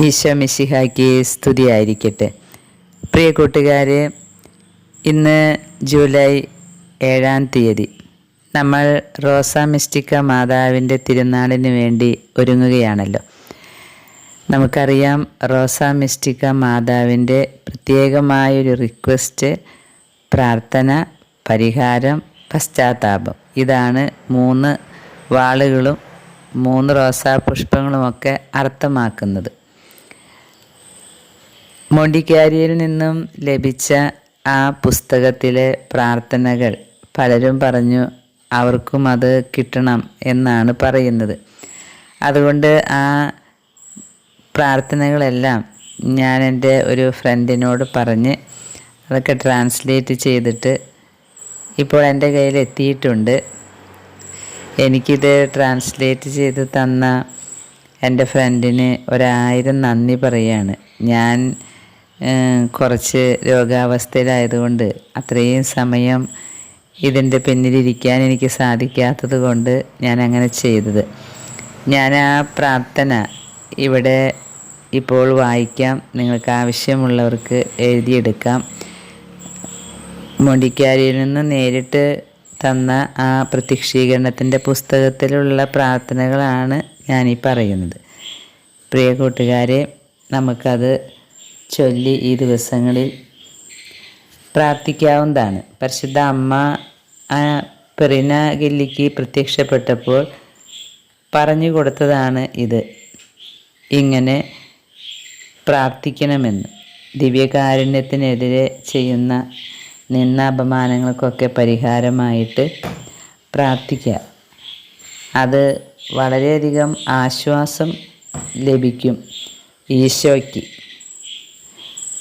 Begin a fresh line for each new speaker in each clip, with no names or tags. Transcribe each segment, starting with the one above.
ഈശോ മിശിഹായ്ക്ക് സ്തുതിയായിരിക്കട്ടെ. പ്രിയ കൂട്ടുകാരെ, ഇന്ന് ജൂലൈ 7-ാം തീയതി നമ്മൾ റോസാ മിസ്റ്റിക്ക മാതാവിൻ്റെ തിരുനാളിന് വേണ്ടി ഒരുങ്ങുകയാണല്ലോ. നമുക്കറിയാം, റോസാ മിസ്റ്റിക്ക മാതാവിൻ്റെ പ്രത്യേകമായൊരു റിക്വസ്റ്റ്, പ്രാർത്ഥന, പരിഹാരം, പശ്ചാത്താപം. ഇതാണ് 3 വാളുകളും 3 റോസാ പുഷ്പങ്ങളുമൊക്കെ അർത്ഥമാക്കുന്നത്. മോണ്ടിക്കാരിയിൽ നിന്നും ലഭിച്ച ആ പുസ്തകത്തിലെ പ്രാർത്ഥനകൾ പലരും പറഞ്ഞു അവർക്കും അത് കിട്ടണം എന്നാണ് പറയുന്നത്. അതുകൊണ്ട് ആ പ്രാർത്ഥനകളെല്ലാം ഞാൻ എൻ്റെ ഒരു ഫ്രണ്ടിനോട് പറഞ്ഞ് അതൊക്കെ ട്രാൻസ്ലേറ്റ് ചെയ്തിട്ട് ഇപ്പോൾ എൻ്റെ കയ്യിൽ എത്തിയിട്ടുണ്ട്. എനിക്കിത് ട്രാൻസ്ലേറ്റ് ചെയ്ത് തന്ന എൻ്റെ ഫ്രണ്ടിന് 1000 നന്ദി പറയുകയാണ്. ഞാൻ കുറച്ച് രോഗാവസ്ഥയിലായതുകൊണ്ട് അത്രയും സമയം ഇതിൻ്റെ പിന്നിലിരിക്കാൻ എനിക്ക് സാധിക്കാത്തത് കൊണ്ട് ഞാൻ അങ്ങനെ ചെയ്തത്. ഞാൻ ആ പ്രാർത്ഥന ഇവിടെ ഇപ്പോൾ വായിക്കാം. നിങ്ങൾക്ക് ആവശ്യമുള്ളവർക്ക് എഴുതിയെടുക്കാം. മോണ്ടിക്കാരിയിൽ നിന്ന് നേരിട്ട് തന്ന ആ പ്രത്യക്ഷീകരണത്തിൻ്റെ പുസ്തകത്തിലുള്ള പ്രാർത്ഥനകളാണ് ഞാനീ പറയുന്നത്. പ്രിയ കൂട്ടുകാരെ, നമുക്കത് ചൊല്ലി ഈ ദിവസങ്ങളിൽ പ്രാർത്ഥിക്കാവുന്നതാണ്. പരിശുദ്ധ അമ്മ ആ പെറിന ഗില്ലിക്ക് പ്രത്യക്ഷപ്പെട്ടപ്പോൾ പറഞ്ഞു കൊടുത്തതാണ് ഇത്. ഇങ്ങനെ പ്രാർത്ഥിക്കണമെന്ന്. ദിവ്യകാരുണ്യത്തിനെതിരെ ചെയ്യുന്ന നിന്ദാപമാനങ്ങൾക്കൊക്കെ പരിഹാരമായിട്ട് പ്രാർത്ഥിക്കുക. അത് വളരെയധികം ആശ്വാസം ലഭിക്കും ഈശോയ്ക്ക്.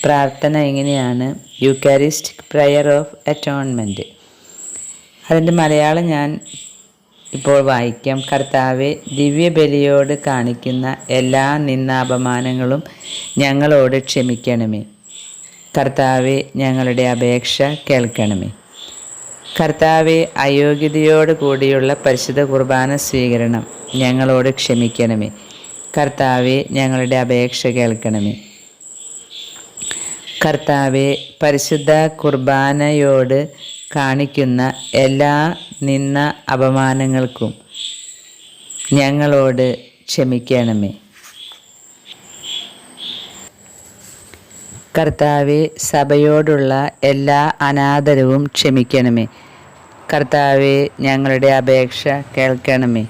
പ്രാർത്ഥന എങ്ങനെയാണ്? യൂക്കാരിസ്റ്റിക് പ്രയർ ഓഫ് അറ്റോൺമെൻറ്റ്. അതിൻ്റെ മലയാളം ഞാൻ ഇപ്പോൾ വായിക്കാം. കർത്താവെ, ദിവ്യബലിയോട് കാണിക്കുന്ന എല്ലാ നിന്ദാപമാനങ്ങളും ഞങ്ങളോട് ക്ഷമിക്കണമേ. കർത്താവെ, ഞങ്ങളുടെ അപേക്ഷ കേൾക്കണമേ. കർത്താവെ, അയോഗ്യതയോട് കൂടിയുള്ള പരിശുദ്ധ കുർബാന സ്വീകരണം ഞങ്ങളോട് ക്ഷമിക്കണമേ. കർത്താവെ, ഞങ്ങളുടെ അപേക്ഷ കേൾക്കണമേ. കർത്താവെ, പരിശുദ്ധ കുർബാനയോട് കാണിക്കുന്ന എല്ലാ നിന്ന അപമാനങ്ങൾക്കും ഞങ്ങളോട് ക്ഷമിക്കണമേ. കർത്താവെ, സഭയോടുള്ള എല്ലാ അനാദരവും ക്ഷമിക്കണമേ. കർത്താവെ, ഞങ്ങളുടെ അപേക്ഷ കേൾക്കണമേ.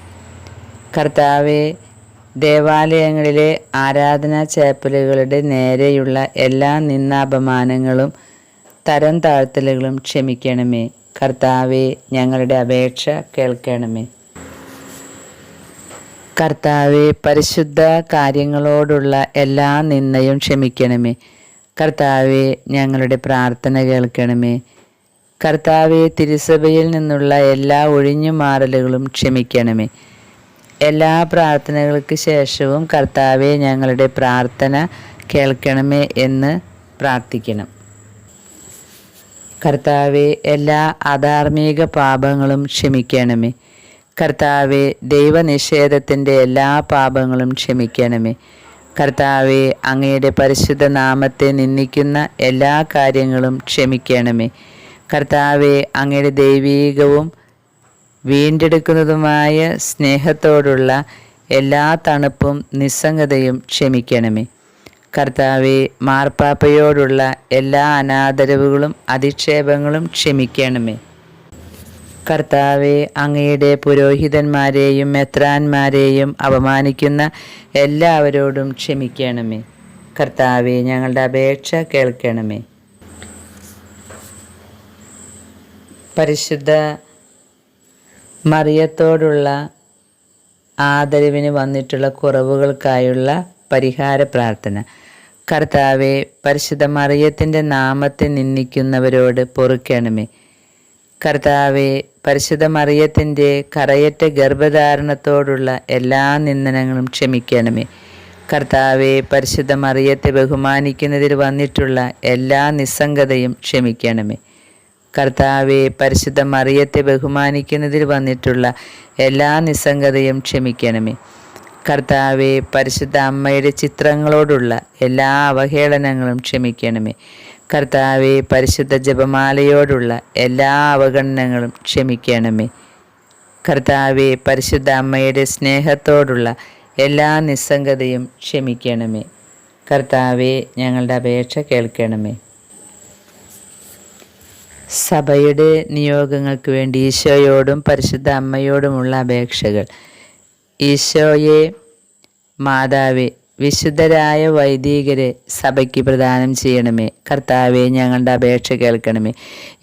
കർത്താവെ, ദേവാലയങ്ങളിലെ ആരാധനാ ചേപ്പലുകളുടെ നേരെയുള്ള എല്ലാ നിന്ദാപമാനങ്ങളും തരം താഴ്ത്തലുകളും ക്ഷമിക്കണമേ. കർത്താവെ, ഞങ്ങളുടെ അപേക്ഷ കേൾക്കണമേ. കർത്താവെ, പരിശുദ്ധ കാര്യങ്ങളോടുള്ള എല്ലാ നിന്ദയും ക്ഷമിക്കണമേ. കർത്താവെ, ഞങ്ങളുടെ പ്രാർത്ഥന കേൾക്കണമേ. കർത്താവെ, തിരുസഭയിൽ നിന്നുള്ള എല്ലാ ഒഴിഞ്ഞുമാറലുകളും ക്ഷമിക്കണമേ. എല്ലാ പ്രാർത്ഥനകൾക്ക് ശേഷവും കർത്താവെ, ഞങ്ങളുടെ പ്രാർത്ഥന കേൾക്കണമേ എന്ന് പ്രാർത്ഥിക്കണം. കർത്താവെ, എല്ലാ അധാർമിക പാപങ്ങളും ക്ഷമിക്കണമേ. കർത്താവെ, ദൈവനിഷേധത്തിൻ്റെ എല്ലാ പാപങ്ങളും ക്ഷമിക്കണമേ. കർത്താവെ, അങ്ങയുടെ പരിശുദ്ധ നാമത്തെ നിന്ദിക്കുന്ന എല്ലാ കാര്യങ്ങളും ക്ഷമിക്കണമേ. കർത്താവെ, അങ്ങയുടെ ദൈവീകവും വീണ്ടെടുക്കുന്നതുമായ സ്നേഹത്തോടുള്ള എല്ലാ തണുപ്പും നിസ്സംഗതയും ക്ഷമിക്കണമേ. കർത്താവെ, മാർപ്പാപ്പയോടുള്ള എല്ലാ അനാദരവുകളും അധിക്ഷേപങ്ങളും ക്ഷമിക്കണമേ. കർത്താവെ, അങ്ങയുടെ പുരോഹിതന്മാരെയും മെത്രാന്മാരെയും അപമാനിക്കുന്ന എല്ലാവരോടും ക്ഷമിക്കണമേ. കർത്താവെ, ഞങ്ങളുടെ അപേക്ഷ കേൾക്കണമേ. പരിശുദ്ധ മറിയത്തോടുള്ള ആദരവിന് വന്നിട്ടുള്ള കുറവുകൾക്കായുള്ള പരിഹാര പ്രാർത്ഥന. കർത്താവെ, പരിശുദ്ധ മറിയത്തിൻ്റെ നാമത്തെ നിന്ദിക്കുന്നവരോട് പൊറുക്കണമേ. കർത്താവെ, പരിശുദ്ധ മറിയത്തിൻ്റെ കറയറ്റ ഗർഭധാരണത്തോടുള്ള എല്ലാ നിന്ദനങ്ങളും ക്ഷമിക്കണമേ. കർത്താവെ, പരിശുദ്ധ മറിയത്തെ ബഹുമാനിക്കുന്നതിൽ വന്നിട്ടുള്ള എല്ലാ നിസ്സംഗതയും ക്ഷമിക്കണമേ. കർത്താവെ, പരിശുദ്ധ മറിയത്തെ ബഹുമാനിക്കുന്നതിൽ വന്നിട്ടുള്ള എല്ലാ നിസ്സംഗതയും ക്ഷമിക്കണമേ. കർത്താവെ, പരിശുദ്ധ അമ്മയുടെ ചിത്രങ്ങളോടുള്ള എല്ലാ അവഹേളനങ്ങളും ക്ഷമിക്കണമേ. കർത്താവെ, പരിശുദ്ധ ജപമാലയോടുള്ള എല്ലാ അവഗണനകളും ക്ഷമിക്കണമേ. കർത്താവെ, പരിശുദ്ധ അമ്മയുടെ സ്നേഹത്തോടുള്ള എല്ലാ നിസ്സംഗതയും ക്ഷമിക്കണമേ. കർത്താവെ, ഞങ്ങളുടെ അപേക്ഷ കേൾക്കണമേ. സഭയുടെ നിയോഗങ്ങൾക്ക് വേണ്ടി ഈശോയോടും പരിശുദ്ധ അമ്മയോടുമുള്ള അപേക്ഷകൾ. ഈശോയെ മാതാവേ, വിശുദ്ധരായ വൈദികരെ സഭയ്ക്ക് പ്രദാനം ചെയ്യണമേ. കർത്താവെ, ഞങ്ങളുടെ അപേക്ഷ കേൾക്കണമേ.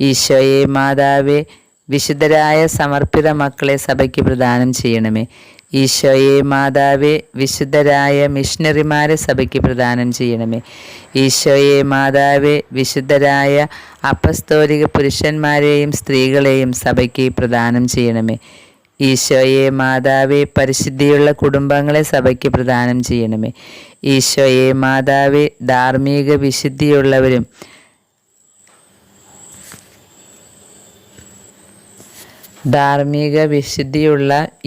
ഈശോയെ മാതാവേ, വിശുദ്ധരായ സമർപ്പിത മക്കളെ സഭയ്ക്ക് പ്രദാനം ചെയ്യണമേ. ഈശോയെ മാതാവേ, വിശുദ്ധരായ മിഷണറിമാരെ സഭയ്ക്ക് പ്രദാനം ചെയ്യണമേ. ഈശോയെ മാതാവേ, വിശുദ്ധരായ അപ്പസ്തോലിക പുരുഷന്മാരെയും സ്ത്രീകളെയും സഭയ്ക്ക് പ്രദാനം ചെയ്യണമേ. ഈശോയെ മാതാവേ, പരിശുദ്ധിയുള്ള കുടുംബങ്ങളെ സഭയ്ക്ക് പ്രദാനം ചെയ്യണമേ. ഈശോയെ മാതാവേ, ധാർമ്മിക വിശുദ്ധിയുള്ളവരും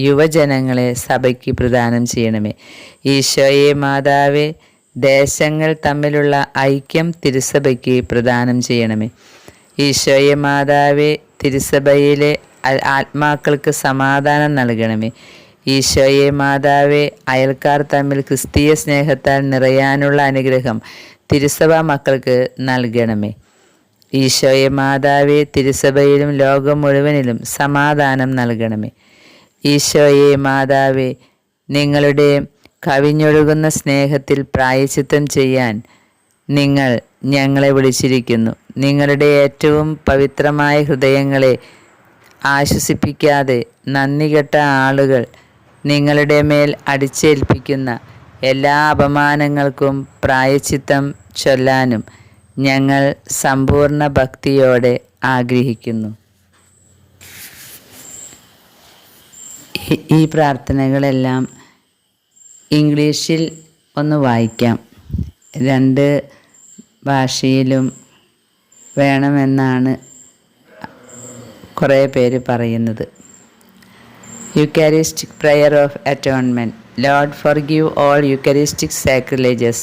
യുവജനങ്ങളെ സഭയ്ക്ക് പ്രദാനം ചെയ്യണമേ. ഈശോയെ മാതാവേ, ദേശങ്ങൾ തമ്മിലുള്ള ഐക്യം തിരുസഭയ്ക്ക് പ്രദാനം ചെയ്യണമേ. ഈശോയെ മാതാവേ, തിരുസഭയിലെ ആത്മാക്കൾക്ക് സമാധാനം നൽകണമേ. ഈശോയെ മാതാവേ, അയൽക്കാർ തമ്മിൽ ക്രിസ്തീയ സ്നേഹത്താൽ നിറയാനുള്ള അനുഗ്രഹം തിരുസഭ മക്കൾക്ക് നൽകണമേ. ഈശോയെ മാതാവേ, തിരുസഭയിലും ലോകം മുഴുവനിലും സമാധാനം നൽകണമേ. ഈശോയെ മാതാവേ, നിങ്ങളുടെ കവിഞ്ഞൊഴുകുന്ന സ്നേഹത്തിൽ പ്രായശ്ചിത്തം ചെയ്യാൻ നിങ്ങൾ ഞങ്ങളെ വിളിച്ചിരിക്കുന്നു. നിങ്ങളുടെ ഏറ്റവും പവിത്രമായ ഹൃദയങ്ങളെ ആശ്വസിപ്പിക്കാതെ നന്ദികെട്ട ആളുകൾ നിങ്ങളുടെ മേൽ അടിച്ചേൽപ്പിക്കുന്ന എല്ലാ അപമാനങ്ങൾക്കും പ്രായശ്ചിത്തം ചൊല്ലാനും ഞങ്ങൾ സമ്പൂർണ്ണ ഭക്തിയോടെ ആഗ്രഹിക്കുന്നു. ഈ പ്രാർത്ഥനകളെല്ലാം ഇംഗ്ലീഷിൽ ഒന്ന് വായിക്കാം. 2 ഭാഷയിലും വേണമെന്നാണ് കുറേ പേര് പറയുന്നത്. Eucharistic Prayer of Atonement. Lord, forgive all Eucharistic sacrileges.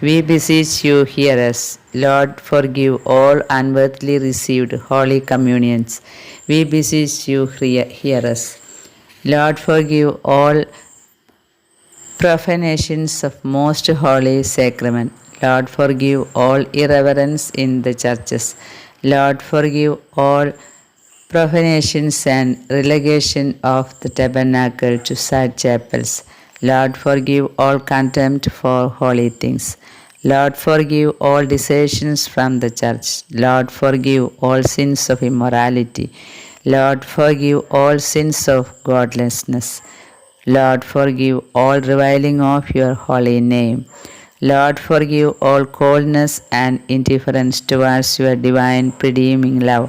We beseech you, hear us. Lord, forgive all unworthily received Holy Communions. We beseech you, hear us. Lord, forgive all profanations of Most Holy Sacrament. Lord, forgive all irreverence in the churches. Lord, forgive all profanations and relegation of the tabernacle to side chapels. Lord, forgive all contempt for holy things. Lord, forgive all desertions from the church. Lord, forgive all sins of immorality. Lord, forgive all sins of godlessness. Lord, forgive all reviling of your holy name. Lord, forgive all coldness and indifference towards your divine redeeming love.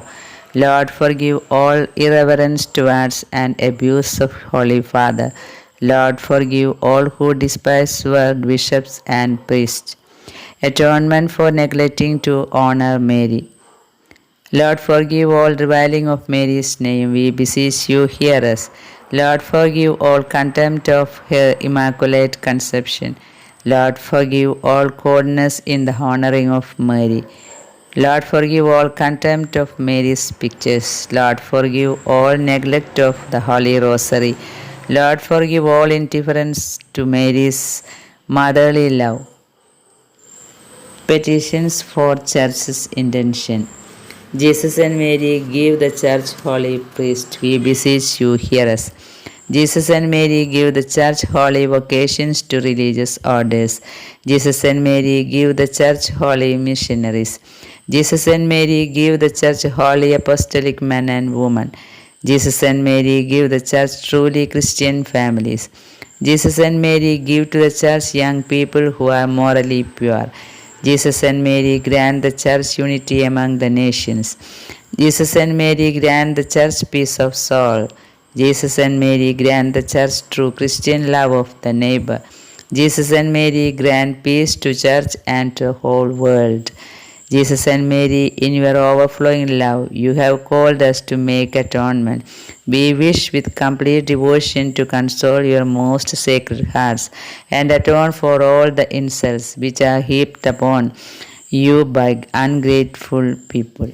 Lord, forgive all irreverence towards and abuse of Holy Father. Lord, forgive all who despise your bishops and priests. Atonement for neglecting to honor Mary. Lord, forgive all reviling of Mary's name. We beseech you, hear us. Lord, forgive all contempt of her immaculate conception. Lord, forgive all coldness in the honoring of Mary. Lord, forgive all contempt of Mary's pictures. Lord, forgive all neglect of the Holy Rosary. Lord, forgive all indifference to Mary's motherly love. Petitions for Church's intention. Jesus and Mary, give the Church holy priest. We beseech you, hear us. Jesus and Mary, give the Church holy vocations to religious orders. Jesus and Mary, give the Church holy missionaries. Jesus and Mary, give the Church holy apostolic men and women. Jesus and Mary, give the Church truly Christian families. Jesus and Mary, give to the Church young people who are morally pure. Jesus and Mary, grant the Church unity among the nations. Jesus and Mary, grant the Church peace of soul. Jesus and Mary, grant the Church true Christian love of the neighbor. Jesus and Mary, grant peace to Church and to the whole world. Jesus and Mary, in your overflowing love, you have called us to make atonement. We wish with complete devotion to console your most sacred hearts and atone for all the insults which are heaped upon you by ungrateful people.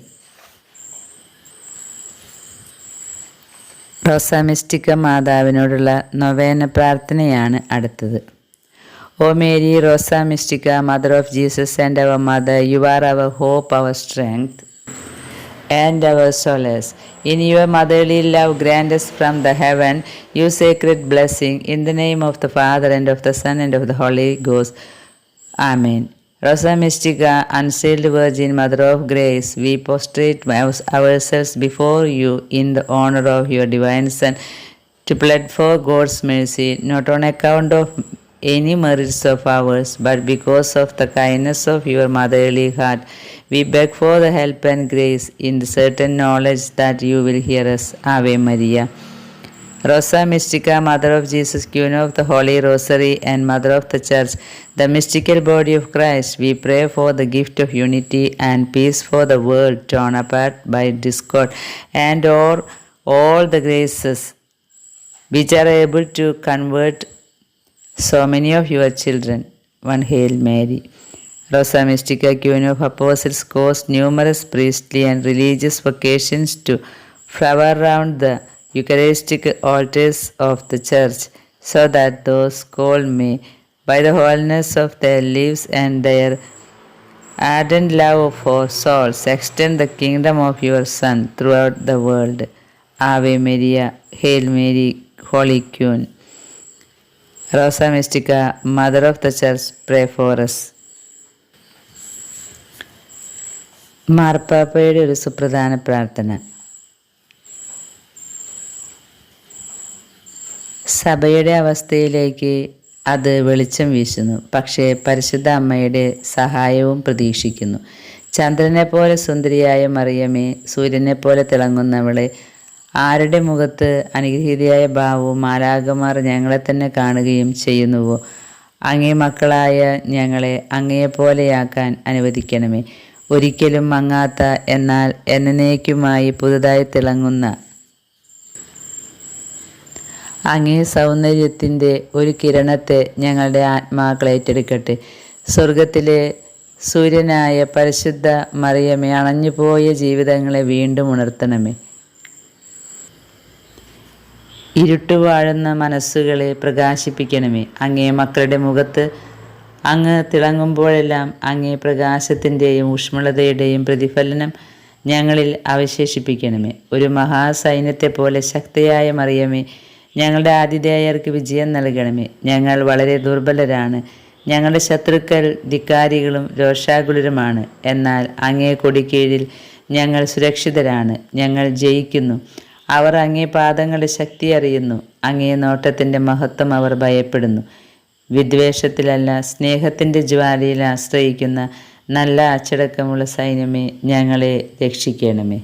റോസ മിസ്റ്റിക്ക മാതാവിനോടുള്ള നൊവേന പ്രാർത്ഥനയാണ് അടുത്തത്. O Mary, Rosa Mystica, Mother of Jesus and our Mother, you are our hope, our strength, and our solace. In your motherly love, grant us from the heaven your sacred blessing. In the name of the Father, and of the Son, and of the Holy Ghost. Amen. Rosa Mystica, Unsealed Virgin, Mother of Grace, we prostrate ourselves before you in the honor of your divine Son, to plead for God's mercy, not on account of any merits of ours, but because of the kindness of your motherly heart. We beg for the help and grace in the certain knowledge that you will hear us. Ave Maria. Rosa Mystica, Mother of Jesus, Queen of the Holy Rosary and Mother of the Church, the mystical body of Christ, we pray for the gift of unity and peace for the world torn apart by discord, and all the graces which are able to convert so many of your children. One Hail Mary. Rosa Mystica, Queen of Apostles, caused numerous priestly and religious vocations to flower round the Eucharistic altars of the Church, so that those called may, by the holiness of their lives and their ardent love for souls, extend the kingdom of your Son throughout the world. Ave Maria. Hail Mary, Holy Queen. Rosa Mystica, Mother of the Church, pray for us. മാർപ്പാപ്പയുടെ ഒരു സുപ്രധാന പ്രാർത്ഥന. സഭയുടെ അവസ്ഥയിലേക്ക് അത് വെളിച്ചം വീശുന്നു, പക്ഷേ പരിശുദ്ധ അമ്മയുടെ സഹായവും പ്രതീക്ഷിക്കുന്നു. ചന്ദ്രനെ പോലെ സുന്ദരിയായ മറിയമേ, സൂര്യനെ പോലെ തിളങ്ങുന്നവളെ, ആരുടെ മുഖത്ത് അനുഗ്രഹീതയായ ഭാവവും മാലാഖമാർ ഞങ്ങളെ തന്നെ കാണുകയും ചെയ്യുന്നുവോ, അങ്ങേ മക്കളായ ഞങ്ങളെ അങ്ങയെപ്പോലെയാക്കാൻ അനുവദിക്കണമേ. ഒരിക്കലും മങ്ങാത്ത, എന്നാൽ എന്നേക്കുമായി പുതുതായി തിളങ്ങുന്ന അങ്ങേ സൗന്ദര്യത്തിൻ്റെ ഒരു കിരണത്തെ ഞങ്ങളുടെ ആത്മാക്കൾ ഏറ്റെടുക്കട്ടെ. സ്വർഗത്തിലെ സൂര്യനായ പരിശുദ്ധ മറിയമേ, അണഞ്ഞുപോയ ജീവിതങ്ങളെ വീണ്ടും ഉണർത്തണമേ. ഇരുട്ടുവാഴുന്ന മനസ്സുകളെ പ്രകാശിപ്പിക്കണമേ. അങ്ങേ മക്കളുടെ മുഖത്ത് അങ്ങ് തിളങ്ങുമ്പോഴെല്ലാം അങ്ങേ പ്രകാശത്തിൻ്റെയും ഊഷ്മളതയുടെയും പ്രതിഫലനം ഞങ്ങളിൽ അവശേഷിപ്പിക്കണമേ. ഒരു മഹാസൈന്യത്തെ പോലെ ശക്തിയായ മറിയമേ, ഞങ്ങളുടെ ആതിഥേയർക്ക് വിജയം നൽകണമേ. ഞങ്ങൾ വളരെ ദുർബലരാണ്. ഞങ്ങളുടെ ശത്രുക്കൾ ധിക്കാരികളും രോഷാകുലരുമാണ്. എന്നാൽ അങ്ങേ കൊടിക്കീഴിൽ ഞങ്ങൾ സുരക്ഷിതരാണ്. ഞങ്ങൾ ജയിക്കുന്നു. അവർ അങ്ങേ പാദങ്ങളുടെ ശക്തി അറിയുന്നു. അങ്ങേ നോട്ടത്തിൻ്റെ മഹത്വം അവർ ഭയപ്പെടുന്നു. വിദ്വേഷത്തിലല്ല, സ്നേഹത്തിൻ്റെ ജ്വാലയിൽ ആശ്രയിക്കുന്ന നല്ല അച്ചടക്കമുള്ള സൈന്യമേ, ഞങ്ങളെ രക്ഷിക്കണമേ.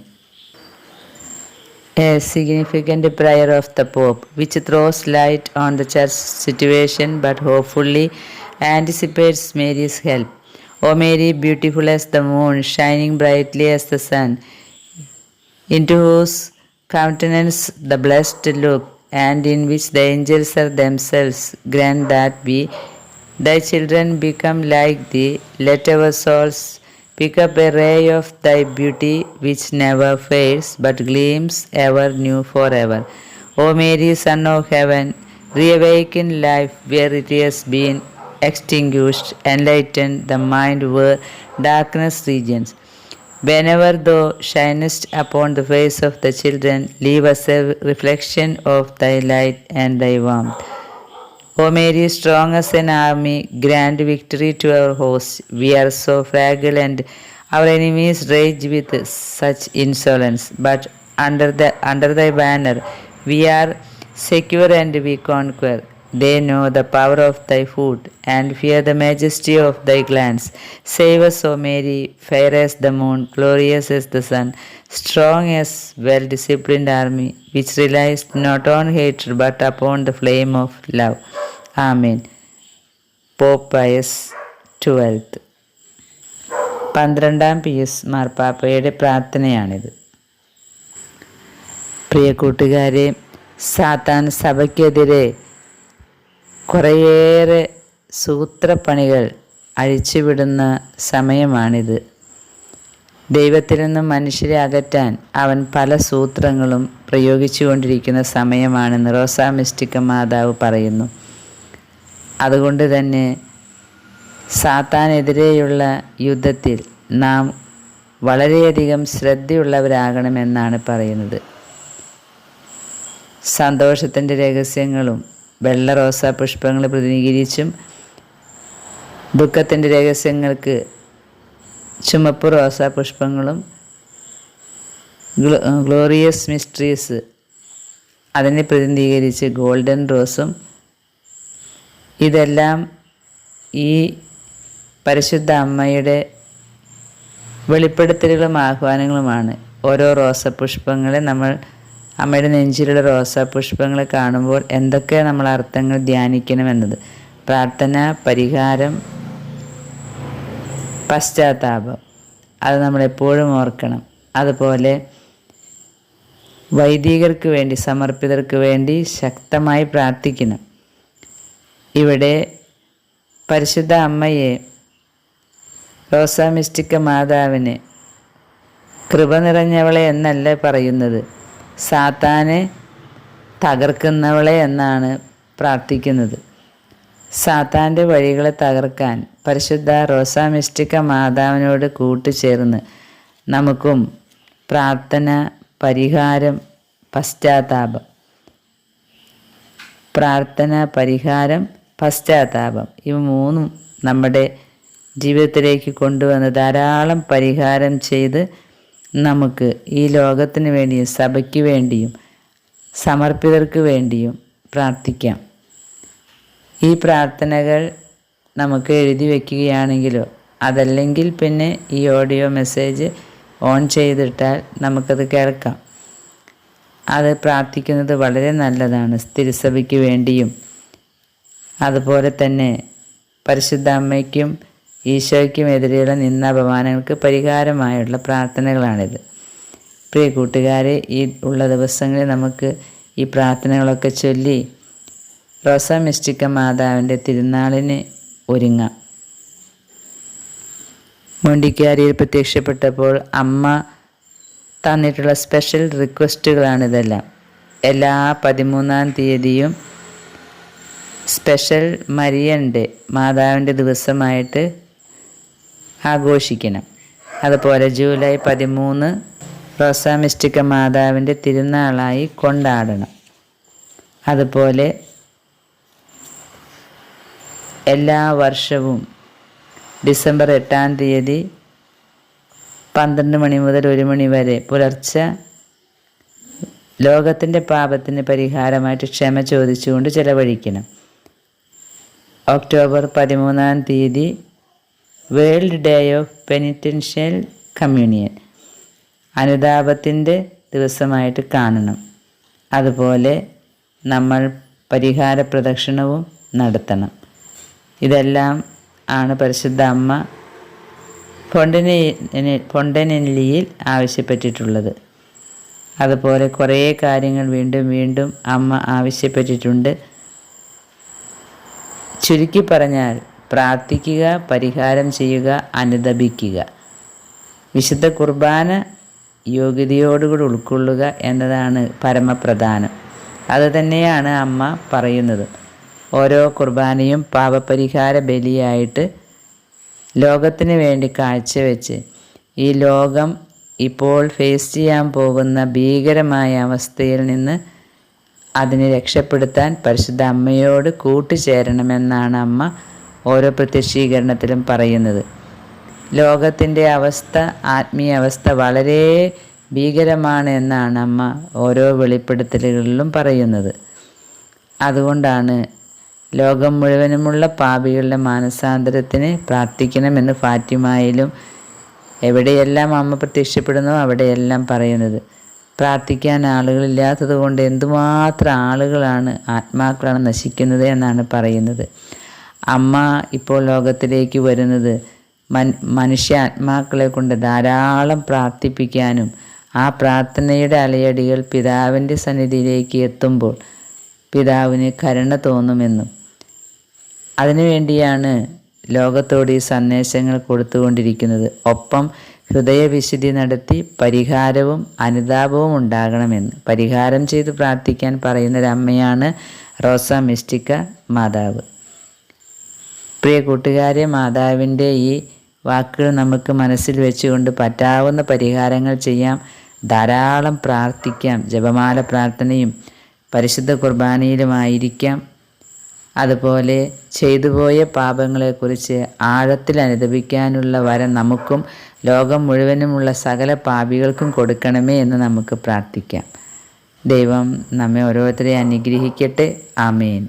A significant prayer of the Pope, which throws light on the church situation but hopefully anticipates Mary's help. O Mary, beautiful as the moon, shining brightly as the sun, into whose countenance the blessed look, and in which the angels are themselves, grant that we, thy children, become like thee. Let our souls pick up a ray of thy beauty, which never fades but gleams ever new forever. O Mary, Son of Heaven, reawaken life where it has been extinguished, enlighten the mind where darkness regions. Whenever thou shinest upon the face of the children, leave us a reflection of thy light and thy warmth. O Mary, strong as an army, grant victory to our host. We are so fragile and our enemies rage with such insolence. But under thy banner we are secure and we conquer. They know the power of thy foot and fear the majesty of thy glance. Save us, O Mary, fair as the moon, glorious as the sun, strong as well-disciplined army, which relies not on hatred but upon the flame of love. Amen. Pope Pius XII. 12-ാം Pius മാർപ്പാപ്പയുടെ പ്രാർത്ഥനയാണിത്. പ്രിയ കൂട്ടുകാരെ, സാത്താൻ സഭയ്ക്കെതിരെ കുറേയേറെ സൂത്രപ്പണികൾ അഴിച്ചുവിടുന്ന സമയമാണിത്. ദൈവത്തിൽ നിന്നും മനുഷ്യരെ അകറ്റാൻ അവൻ പല സൂത്രങ്ങളും പ്രയോഗിച്ചുകൊണ്ടിരിക്കുന്ന സമയമാണെന്ന് റോസാ മിസ്റ്റിക്ക മാതാവ് പറയുന്നു. അതുകൊണ്ട് തന്നെ സാത്താനെതിരെയുള്ള യുദ്ധത്തിൽ നാം വളരെയധികം ശ്രദ്ധയുള്ളവരാകണമെന്നാണ് പറയുന്നത്. സന്തോഷത്തിൻ്റെ രഹസ്യങ്ങളും വെള്ള റോസാ പുഷ്പങ്ങൾ പ്രതിനിധീകരിച്ചും, ദുഃഖത്തിൻ്റെ രഹസ്യങ്ങൾക്ക് ചുമപ്പ് റോസാ പുഷ്പങ്ങളും, ഗ്ലോറിയസ് മിസ്റ്ററീസ് അതിനെ പ്രതിനിധീകരിച്ച് ഗോൾഡൻ റോസും, ഇതെല്ലാം ഈ പരിശുദ്ധ അമ്മയുടെ വെളിപ്പെടുത്തലുകളും ആഹ്വാനങ്ങളുമാണ്. ഓരോ റോസാപുഷ്പങ്ങളെ നമ്മൾ അമ്മയുടെ നെഞ്ചിലുള്ള റോസാപുഷ്പങ്ങളെ കാണുമ്പോൾ എന്തൊക്കെ നമ്മൾ അർത്ഥങ്ങൾ ധ്യാനിക്കണമെന്നത്: പ്രാർത്ഥന, പരിഹാരം, പശ്ചാത്താപം, അത് നമ്മളെപ്പോഴും ഓർക്കണം. അതുപോലെ വൈദികർക്ക് വേണ്ടി, സമർപ്പിതർക്ക് വേണ്ടി ശക്തമായി പ്രാർത്ഥിക്കണം. ഇവിടെ പരിശുദ്ധ അമ്മയെ, റോസാ മിസ്റ്റിക്ക മാതാവിനെ കൃപ നിറഞ്ഞവളെ എന്നല്ല പറയുന്നത്, സാത്താനെ തകർക്കുന്നവളെ എന്നാണ് പ്രാർത്ഥിക്കുന്നത്. സാത്താൻ്റെ വഴികളെ തകർക്കാൻ പരിശുദ്ധ റോസാ മിസ്റ്റിക്ക മാതാവിനോട് കൂട്ടുചേർന്ന് നമുക്കും പ്രാർത്ഥന, പരിഹാരം, പശ്ചാത്താപം, പ്രാർത്ഥന, പരിഹാരം, പശ്ചാത്താപം, ഇവ മൂന്നും നമ്മുടെ ജീവിതത്തിലേക്ക് കൊണ്ടുവന്ന് ധാരാളം പരിഹാരം ചെയ്ത് നമുക്ക് ഈ ലോകത്തിന് വേണ്ടിയും സഭയ്ക്ക് വേണ്ടിയും സമർപ്പിതർക്ക് വേണ്ടിയും പ്രാർത്ഥിക്കാം. ഈ പ്രാർത്ഥനകൾ നമുക്ക് എഴുതി വയ്ക്കുകയാണെങ്കിലോ അതല്ലെങ്കിൽ പിന്നെ ഈ ഓഡിയോ മെസ്സേജ് ഓൺ ചെയ്തിട്ടാൽ നമുക്കത് കേൾക്കാം. അത് പ്രാർത്ഥിക്കുന്നത് വളരെ നല്ലതാണ്. തിരുസഭയ്ക്ക് വേണ്ടിയും അതുപോലെ തന്നെ പരിശുദ്ധ അമ്മയ്ക്കും ഈശോയ്ക്കും എതിരെയുള്ള നിന്ന അപമാനങ്ങൾക്ക് പരിഹാരമായുള്ള പ്രാർത്ഥനകളാണിത്. പ്രിയ കൂട്ടുകാരെ, ഈ ഉള്ള ദിവസങ്ങളിൽ നമുക്ക് ഈ പ്രാർത്ഥനകളൊക്കെ ചൊല്ലി റോസാ മിസ്റ്റിക്ക മാതാവിൻ്റെ തിരുനാളിന് ഒരുങ്ങാം. മൊണ്ടിക്കാരിയിൽ പ്രത്യക്ഷപ്പെട്ടപ്പോൾ അമ്മ തന്നിട്ടുള്ള സ്പെഷ്യൽ റിക്വസ്റ്റുകളാണിതെല്ലാം. എല്ലാ 13-ാം തീയതിയും സ്പെഷ്യൽ മരിയൻ്റെ മാതാവിൻ്റെ ദിവസമായിട്ട് ആഘോഷിക്കണം. അതുപോലെ ജൂലൈ 13 റോസാ മിസ്റ്റിക്ക മാതാവിൻ്റെ തിരുനാളായി കൊണ്ടാടണം. അതുപോലെ എല്ലാ വർഷവും ഡിസംബർ 8-ാം തീയതി 12 മണി മുതൽ 1 മണി വരെ പുലർച്ചെ ലോകത്തിൻ്റെ പാപത്തിന് പരിഹാരമായിട്ട് ക്ഷമ ചോദിച്ചുകൊണ്ട് ചെലവഴിക്കണം. ഒക്ടോബർ 13-ാം തീയതി world day of penitential communion, അനുതാപത്തിൻ്റെ ദിവസമായിട്ട് കാണണം. അതുപോലെ നമ്മൾ പരിഹാര പ്രദക്ഷിണവും നടത്തണം. ഇതെല്ലാം ആണ് പരിശുദ്ധ അമ്മ ഫൊണ്ടനെല്ലിയിൽ ആവശ്യപ്പെട്ടിട്ടുള്ളത്. അതുപോലെ കുറേ കാര്യങ്ങൾ വീണ്ടും വീണ്ടും അമ്മ ആവശ്യപ്പെട്ടിട്ടുണ്ട്. ചുരുക്കി പറഞ്ഞാൽ പ്രാർത്ഥിക്കുക, പരിഹാരം ചെയ്യുക, അനുതപിക്കുക, വിശുദ്ധ കുർബാന യോഗ്യതയോടുകൂടി ഉൾക്കൊള്ളുക എന്നതാണ് പരമപ്രധാനം. അതുതന്നെയാണ് അമ്മ പറയുന്നത്. ഓരോ കുർബാനയും പാപപരിഹാര ബലിയായിട്ട് ലോകത്തിന് വേണ്ടി കാഴ്ചവെച്ച് ഈ ലോകം ഇപ്പോൾ ഫേസ് ചെയ്യാൻ പോകുന്ന ഭീകരമായ അവസ്ഥയിൽ നിന്ന് അതിനെ രക്ഷപ്പെടുത്താൻ പരിശുദ്ധ അമ്മയോട് കൂട്ടുചേരണമെന്നാണ് അമ്മ ഓരോ പ്രത്യക്ഷീകരണത്തിലും പറയുന്നത്. ലോകത്തിൻ്റെ അവസ്ഥ, ആത്മീയ അവസ്ഥ വളരെ ഭീകരമാണ് എന്നാണ് അമ്മ ഓരോ വെളിപ്പെടുത്തലുകളിലും പറയുന്നത്. അതുകൊണ്ടാണ് ലോകം മുഴുവനുമുള്ള പാപികളുടെ മാനസാന്തരത്തിന് പ്രാർത്ഥിക്കണമെന്ന് ഫാത്തിമയിലും എവിടെയെല്ലാം അമ്മ പ്രത്യക്ഷപ്പെടുന്നോ അവിടെയെല്ലാം പറയുന്നത്. പ്രാർത്ഥിക്കാൻ ആളുകളില്ലാത്തത് കൊണ്ട് എന്തുമാത്രം ആളുകളാണ്, ആത്മാക്കളാണ് നശിക്കുന്നത് എന്നാണ് പറയുന്നത്. അമ്മ ഇപ്പോൾ ലോകത്തിലേക്ക് വരുന്നത് മനുഷ്യാത്മാക്കളെ കൊണ്ട് ധാരാളം പ്രാർത്ഥിപ്പിക്കാനും ആ പ്രാർത്ഥനയുടെ അലയടികൾ പിതാവിൻ്റെ സന്നിധിയിലേക്ക് എത്തുമ്പോൾ പിതാവിന് കരുണ തോന്നുമെന്നും അതിനുവേണ്ടിയാണ് ലോകത്തോട് ഈ സന്ദേശങ്ങൾ കൊടുത്തുകൊണ്ടിരിക്കുന്നത്. ഒപ്പം ഹൃദയവിശുദ്ധി നടത്തി പരിഹാരവും അനുതാപവും ഉണ്ടാകണമെന്ന് പരിഹാരം ചെയ്ത് പ്രാർത്ഥിക്കാൻ പറയുന്നൊരമ്മയാണ് റോസ മിസ്റ്റിക്ക മാതാവ്. പ്രിയ കൂട്ടുകാരെ, മാതാവിൻ്റെ ഈ വാക്കുകൾ നമുക്ക് മനസ്സിൽ വെച്ചുകൊണ്ട് പറ്റാവുന്ന പരിഹാരങ്ങൾ ചെയ്യാം. ധാരാളം പ്രാർത്ഥിക്കാം. ജപമാല പ്രാർത്ഥനയും പരിശുദ്ധ കുർബാനയിലുമായിരിക്കാം. അതുപോലെ ചെയ്തുപോയ പാപങ്ങളെക്കുറിച്ച് ആഴത്തിൽ അനുദപിക്കാനുള്ള വരം നമുക്കും ലോകം മുഴുവനുമുള്ള സകല പാപികൾക്കും കൊടുക്കണമേ എന്ന് നമുക്ക് പ്രാർത്ഥിക്കാം. ദൈവം നമ്മെ ഓരോരുത്തരെയും അനുഗ്രഹിക്കട്ടെ. ആമേൻ.